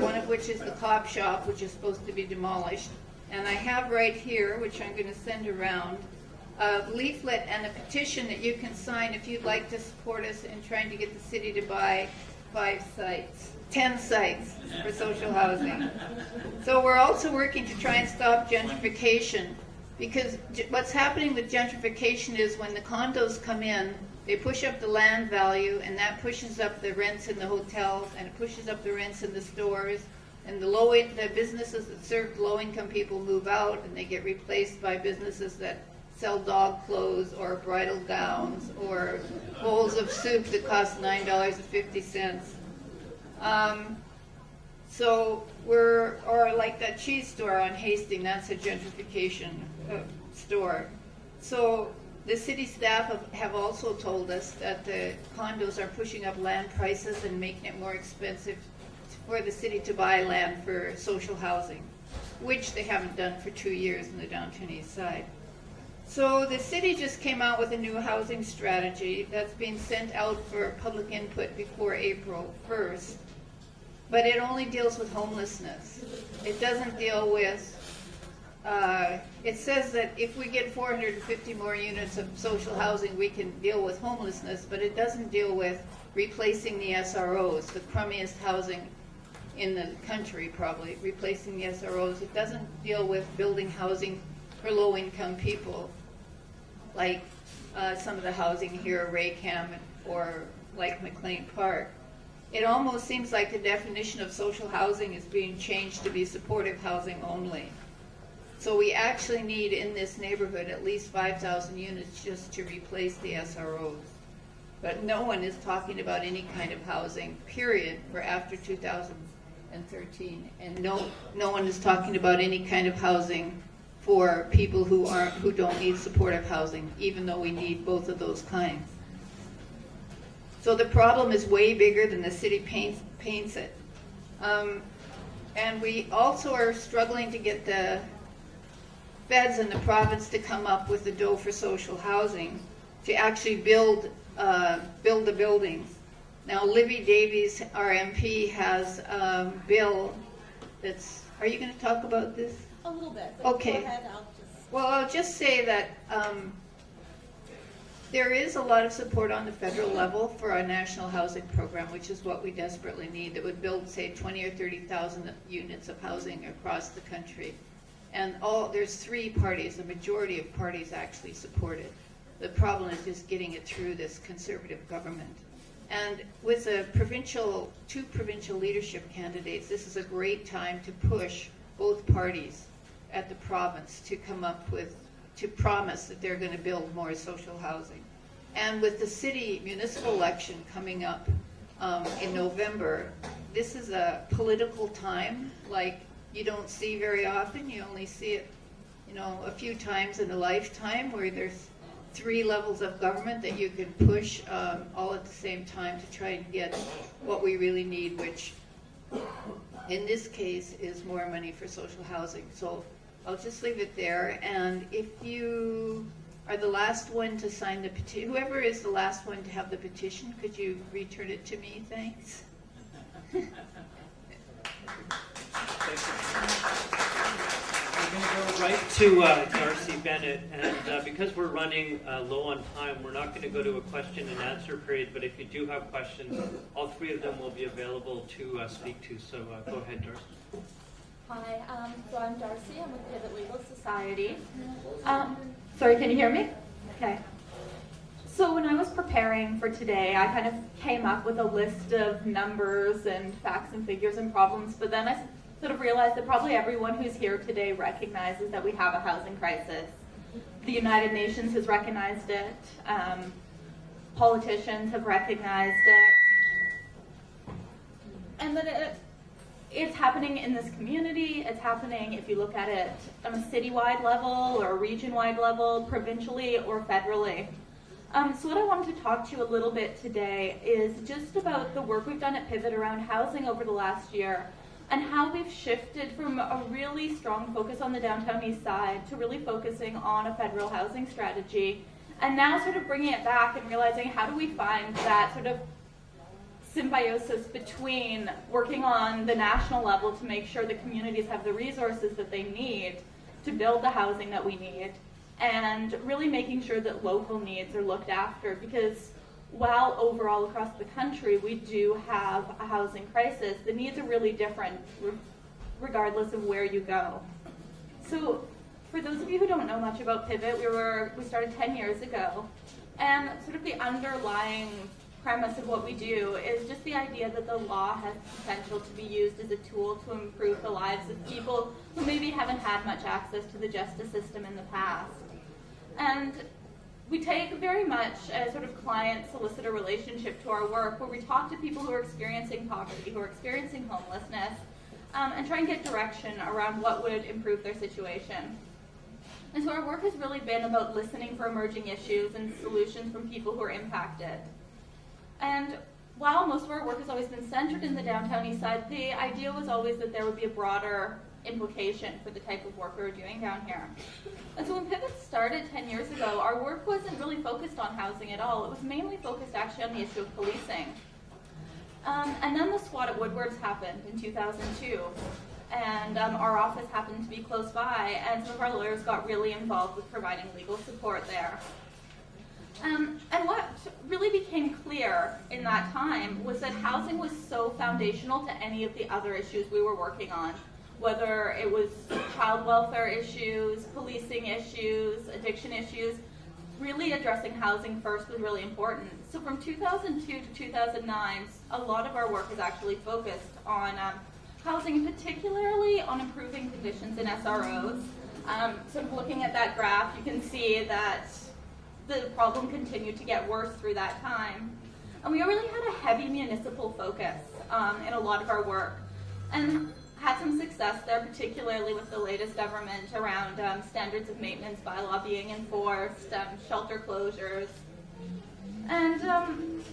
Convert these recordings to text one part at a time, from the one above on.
one of which is the Cobb Shop, which is supposed to be demolished. And I have right here, which I'm going to send around, a leaflet and a petition that you can sign if you'd like to support us in trying to get the city to buy 10 sites for social housing. So we're also working to try and stop gentrification, because what's happening with gentrification is when the condos come in, they push up the land value, and that pushes up the rents in the hotels, and it pushes up the rents in the stores, and the businesses that serve low-income people move out, and they get replaced by businesses that sell dog clothes or bridal gowns or bowls of soup that cost $9.50. Or like that cheese store on Hastings, that's a gentrification store. So the city staff have also told us that the condos are pushing up land prices and making it more expensive for the city to buy land for social housing, which they haven't done for 2 years in the downtown east side. So the city just came out with a new housing strategy that's being sent out for public input before April 1st, but it only deals with homelessness. It doesn't deal with, it says that if we get 450 more units of social housing, we can deal with homelessness, but it doesn't deal with replacing the SROs, the crummiest housing in the country probably, replacing the SROs. It doesn't deal with building housing for low-income people, like some of the housing here, Raycam, or like McLean Park. It almost seems like the definition of social housing is being changed to be supportive housing only. So we actually need in this neighborhood at least 5,000 units just to replace the SROs. But no one is talking about any kind of housing, period, for after 2013. And no one is talking about any kind of housing for people who don't need supportive housing, even though we need both of those kinds. So the problem is way bigger than the city paints it. And we also are struggling to get the feds in the province to come up with the dough for social housing to actually build the buildings. Now, Libby Davies, our MP, has a bill that's, are you going to talk about this? A little bit, but okay. Go ahead, I'll just say that there is a lot of support on the federal level for our national housing program, which is what we desperately need, that would build, say, 20 or 30,000 units of housing across the country. And there's 3 parties, the majority of parties actually support it. The problem is just getting it through this conservative government. And with the two provincial leadership candidates, this is a great time to push both parties at the province to come up with, to promise that they're going to build more social housing. And with the city municipal election coming up in November, this is a political time like you don't see very often. You only see it, a few times in a lifetime, where there's 3 levels of government that you can push all at the same time to try and get what we really need, which in this case is more money for social housing. So I'll just leave it there. And if you are the last one to sign the petition, whoever is the last one to have the petition, could you return it to me? Thanks. We're going to go right to Darcy Bennett, and because we're running low on time, we're not going to go to a question and answer period, but if you do have questions, all 3 of them will be available to speak to, so go ahead, Darcy. Hi, so I'm Darcy. I'm with Pivot Legal Society. Sorry, can you hear me? Okay. So when I was preparing for today, I kind of came up with a list of numbers and facts and figures and problems, but then I sort of realized that probably everyone who's here today recognizes that we have a housing crisis. The United Nations has recognized it. Politicians have recognized it. And that it's happening in this community. It's happening if you look at it on a citywide level or a region-wide level, provincially or federally. So what I wanted to talk to you a little bit today is just about the work we've done at Pivot around housing over the last year, and how we've shifted from a really strong focus on the downtown east side to really focusing on a federal housing strategy, and now sort of bringing it back and realizing how do we find that sort of symbiosis between working on the national level to make sure the communities have the resources that they need to build the housing that we need, and really making sure that local needs are looked after, because while overall across the country we do have a housing crisis, the needs are really different regardless of where you go. So for those of you who don't know much about Pivot, we started 10 years ago, and sort of the underlying premise of what we do is just the idea that the law has potential to be used as a tool to improve the lives of people who maybe haven't had much access to the justice system in the past. And we take very much a sort of client-solicitor relationship to our work, where we talk to people who are experiencing poverty, who are experiencing homelessness, and try and get direction around what would improve their situation. And so our work has really been about listening for emerging issues and solutions from people who are impacted. And while most of our work has always been centered in the downtown east side, the idea was always that there would be a broader implication for the type of work we were doing down here. And so when Pivot started 10 years ago, our work wasn't really focused on housing at all. It was mainly focused actually on the issue of policing. And then the SWAT at Woodward's happened in 2002. And our office happened to be close by, and some of our lawyers got really involved with providing legal support there. And what really became clear in that time was that housing was so foundational to any of the other issues we were working on, whether it was child welfare issues, policing issues, addiction issues. Really addressing housing first was really important. So from 2002 to 2009, a lot of our work is actually focused on housing, particularly on improving conditions in SROs. Sort of looking at that graph, you can see that the problem continued to get worse through that time. And we really had a heavy municipal focus in a lot of our work, and had some success there, particularly with the latest government around standards of maintenance bylaw being enforced, shelter closures. And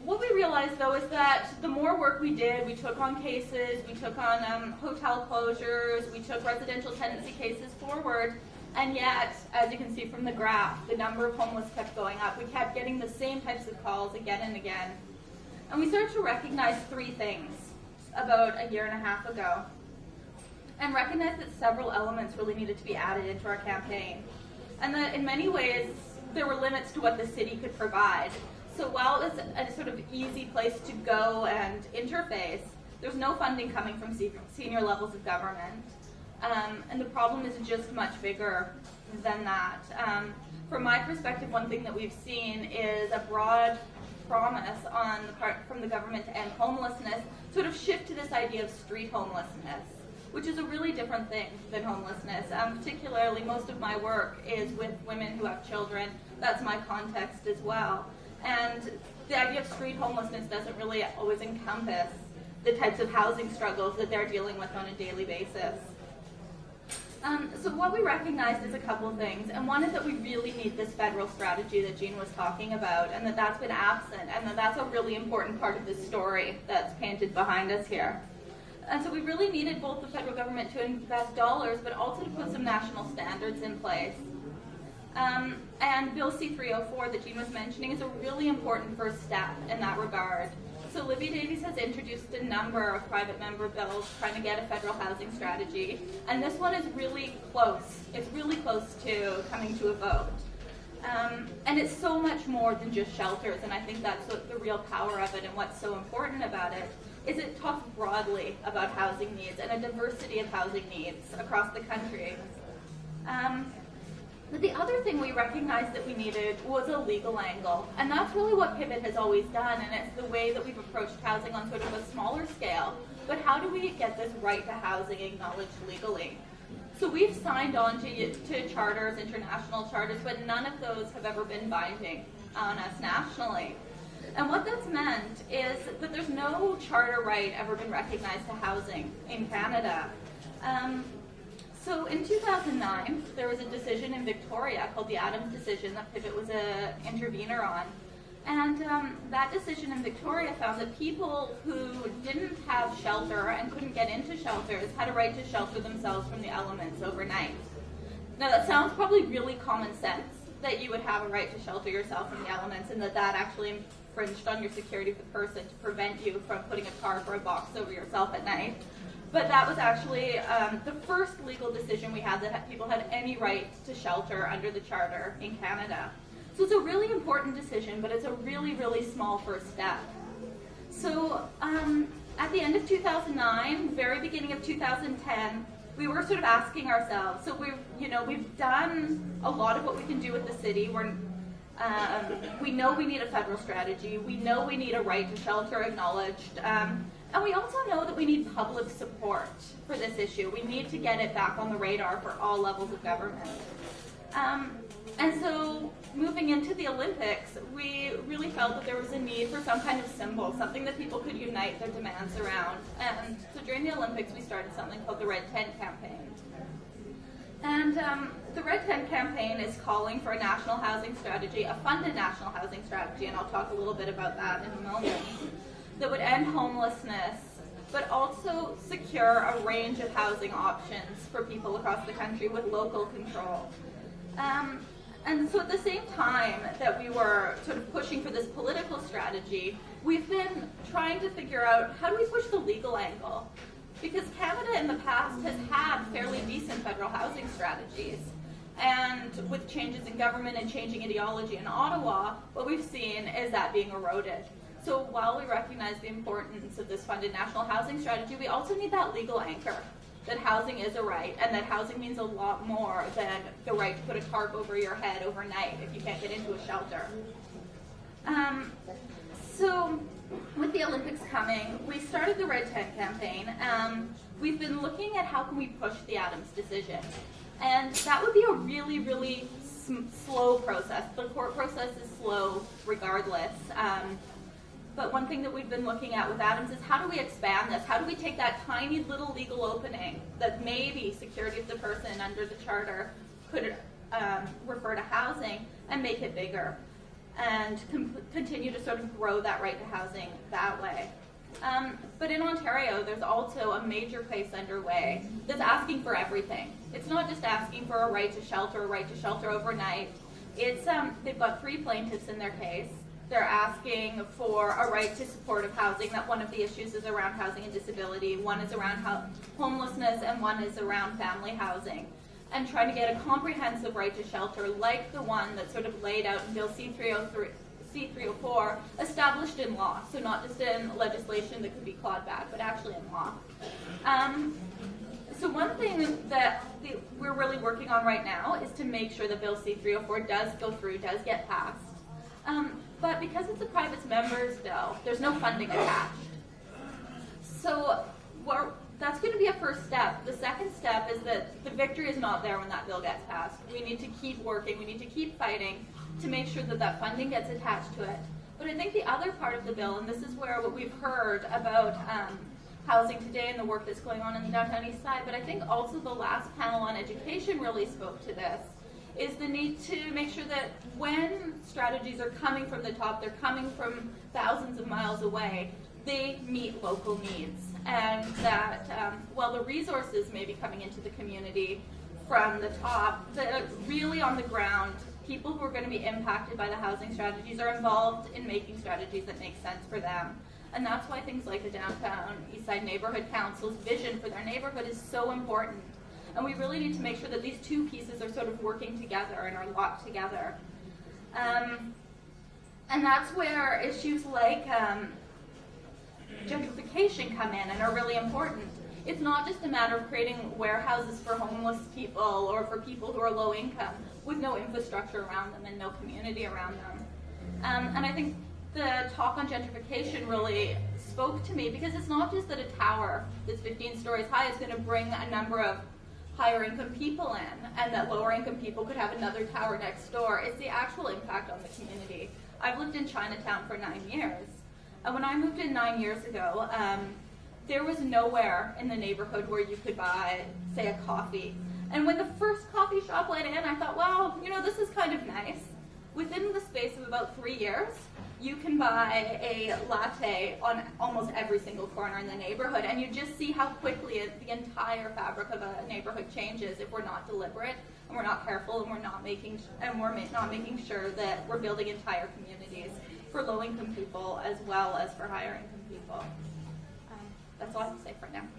what we realized, though, is that the more work we did, we took on cases, we took on hotel closures, we took residential tenancy cases forward, and yet, as you can see from the graph, the number of homeless kept going up. We kept getting the same types of calls again and again. And we started to recognize three things about a year and a half ago, and recognized that several elements really needed to be added into our campaign. And that in many ways, there were limits to what the city could provide. So while it was a sort of easy place to go and interface, there's no funding coming from senior levels of government. And the problem is just much bigger than that. From my perspective, one thing that we've seen is a broad promise on the part from the government to end homelessness, sort of shift to this idea of street homelessness, which is a really different thing than homelessness. Particularly, most of my work is with women who have children. That's my context as well. And the idea of street homelessness doesn't really always encompass the types of housing struggles that they're dealing with on a daily basis. So what we recognized is a couple of things, and one is that we really need this federal strategy that Jean was talking about, and that's been absent, and that's a really important part of the story that's painted behind us here. And so we really needed both the federal government to invest dollars, but also to put some national standards in place. And Bill C-304 that Jean was mentioning is a really important first step in that regard. So Libby Davies has introduced a number of private member bills trying to get a federal housing strategy, and this one is really close. It's really close to coming to a vote. And it's so much more than just shelters, and I think that's what the real power of it and what's so important about it, is it talks broadly about housing needs and a diversity of housing needs across the country. But the other thing we recognized that we needed was a legal angle, and that's really what Pivot has always done, and it's the way that we've approached housing on sort of a smaller scale. But how do we get this right to housing acknowledged legally? So we've signed on to charters, international charters, but none of those have ever been binding on us nationally. And what that's meant is that there's no charter right ever been recognized to housing in Canada. So in 2009, there was a decision in Victoria called the Adams decision that Pivot was an intervener on. And that decision in Victoria found that people who didn't have shelter and couldn't get into shelters had a right to shelter themselves from the elements overnight. Now that sounds probably really common sense, that you would have a right to shelter yourself from the elements, and that actually infringed on your security for the person to prevent you from putting a tarp or a box over yourself at night. But that was actually the first legal decision we had that people had any right to shelter under the Charter in Canada. So it's a really important decision, but it's a really, really small first step. So at the end of 2009, very beginning of 2010, we were sort of asking ourselves, so we've done a lot of what we can do with the city. We know we need a federal strategy. We know we need a right to shelter acknowledged. And we also know that we need public support for this issue. We need to get it back on the radar for all levels of government. And so moving into the Olympics, we really felt that there was a need for some kind of symbol, something that people could unite their demands around. And so during the Olympics, we started something called the Red Tent Campaign. And the Red Tent Campaign is calling for a national housing strategy, a funded national housing strategy, and I'll talk a little bit about that in a moment, that would end homelessness, but also secure a range of housing options for people across the country with local control. And so at the same time that we were sort of pushing for this political strategy, we've been trying to figure out how do we push the legal angle? Because Canada in the past has had fairly decent federal housing strategies. And with changes in government and changing ideology in Ottawa, what we've seen is that being eroded. So while we recognize the importance of this funded national housing strategy, we also need that legal anchor, that housing is a right, and that housing means a lot more than the right to put a tarp over your head overnight if you can't get into a shelter. So with the Olympics coming, we started the Red Tent Campaign. We've been looking at how can we push the Adams decision. And that would be a really, really slow process. The court process is slow regardless. But one thing that we've been looking at with Adams is how do we expand this? How do we take that tiny little legal opening that maybe security of the person under the Charter could refer to housing and make it bigger and continue to sort of grow that right to housing that way. But in Ontario, there's also a major case underway that's asking for everything. It's not just asking for a right to shelter overnight. It's they've got 3 plaintiffs in their case. They're asking for a right to supportive housing, that one of the issues is around housing and disability, one is around homelessness, and one is around family housing. And trying to get a comprehensive right to shelter like the one that's sort of laid out in Bill C-304, established in law, so not just in legislation that could be clawed back, but actually in law. So one thing that we're really working on right now is to make sure that Bill C-304 does go through, does get passed. But because it's a private member's bill, there's no funding attached. So that's going to be a first step. The second step is that the victory is not there when that bill gets passed. We need to keep working, we need to keep fighting to make sure that that funding gets attached to it. But I think the other part of the bill, and this is where what we've heard about housing today and the work that's going on in the Downtown East Side, but I think also the last panel on education really spoke to this, is the need to make sure that when strategies are coming from the top, they're coming from thousands of miles away, they meet local needs. And that while the resources may be coming into the community from the top, that really on the ground, people who are going to be impacted by the housing strategies are involved in making strategies that make sense for them. And that's why things like the Downtown Eastside Neighborhood Council's vision for their neighborhood is so important. And we really need to make sure that these two pieces are sort of working together and are locked together. And that's where issues like gentrification come in and are really important. It's not just a matter of creating warehouses for homeless people or for people who are low income with no infrastructure around them and no community around them. And I think the talk on gentrification really spoke to me because it's not just that a tower that's 15 stories high is going to bring a number of higher income people in and that lower income people could have another tower next door. It's the actual impact on the community. I've lived in Chinatown for 9 years. And when I moved in 9 years ago, there was nowhere in the neighborhood where you could buy, say, a coffee. And when the first coffee shop went in, I thought, wow, this is kind of nice. Within the space of about 3 years, you can buy a latte on almost every single corner in the neighborhood, and you just see how quickly the entire fabric of a neighborhood changes if we're not deliberate and we're not careful and we're not making sure that we're building entire communities for low-income people as well as for higher-income people. That's all I have to say for now.